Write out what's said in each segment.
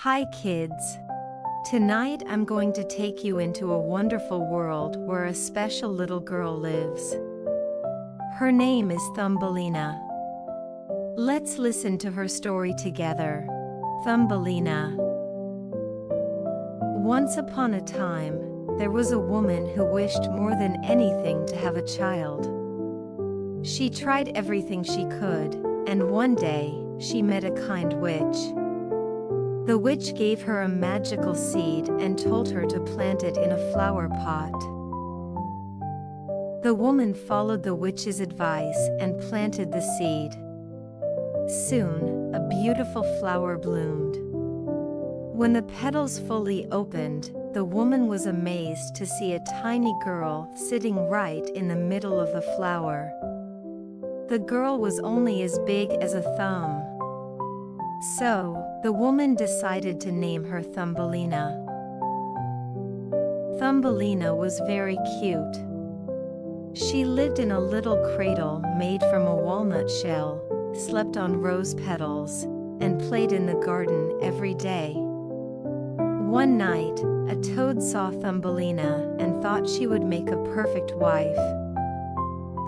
Hi kids! Tonight I'm going to take you into a wonderful world where a special little girl lives. Her name is Thumbelina. Let's listen to her story together. Thumbelina. Once upon a time, there was a woman who wished more than anything to have a child. She tried everything she could, and one day, she met a kind witch. The witch gave her a magical seed and told her to plant it in a flower pot. The woman followed the witch's advice and planted the seed. Soon, a beautiful flower bloomed. When the petals fully opened, the woman was amazed to see a tiny girl sitting right in the middle of the flower. The girl was only as big as a thumb. So, the woman decided to name her Thumbelina. Thumbelina was very cute. She lived in a little cradle made from a walnut shell, slept on rose petals, and played in the garden every day. One night, a toad saw Thumbelina and thought she would make a perfect wife.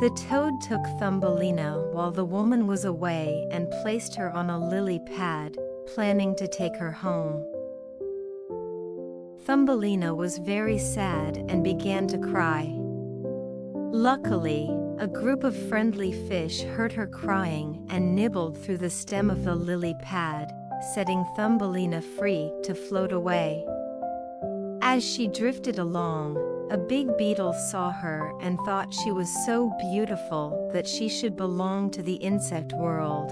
The toad took Thumbelina while the woman was away and placed her on a lily pad, planning to take her home. Thumbelina was very sad and began to cry. Luckily, a group of friendly fish heard her crying and nibbled through the stem of the lily pad, setting Thumbelina free to float away. As she drifted along, a big beetle saw her and thought she was so beautiful that she should belong to the insect world.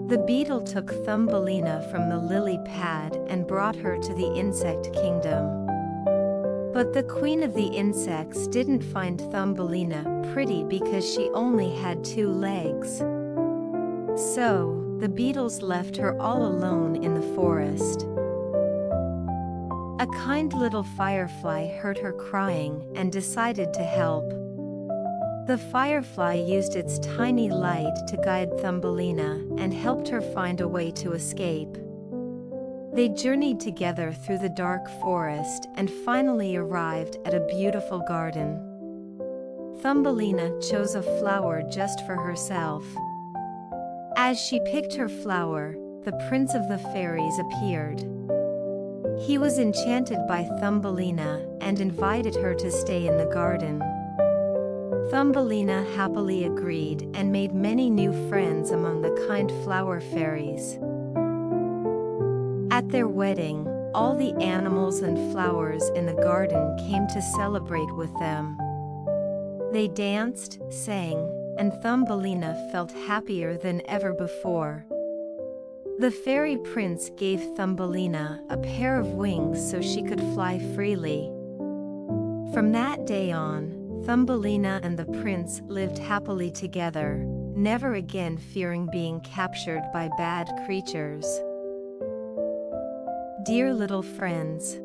The beetle took Thumbelina from the lily pad and brought her to the insect kingdom. But the queen of the insects didn't find Thumbelina pretty because she only had 2 legs. So, the beetles left her all alone in the forest. A kind little firefly heard her crying and decided to help. The firefly used its tiny light to guide Thumbelina and helped her find a way to escape. They journeyed together through the dark forest and finally arrived at a beautiful garden. Thumbelina chose a flower just for herself. As she picked her flower, the prince of the fairies appeared. He was enchanted by Thumbelina and invited her to stay in the garden. Thumbelina happily agreed and made many new friends among the kind flower fairies. At their wedding, all the animals and flowers in the garden came to celebrate with them. They danced, sang, and Thumbelina felt happier than ever before. The fairy prince gave Thumbelina a pair of wings so she could fly freely. From that day on, Thumbelina and the prince lived happily together, never again fearing being captured by bad creatures. Dear little friends,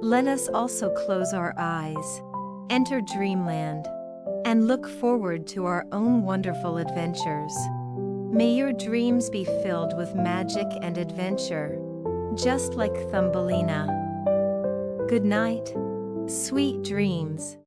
let us also close our eyes, enter dreamland, and look forward to our own wonderful adventures. May your dreams be filled with magic and adventure, just like Thumbelina. Good night, sweet dreams.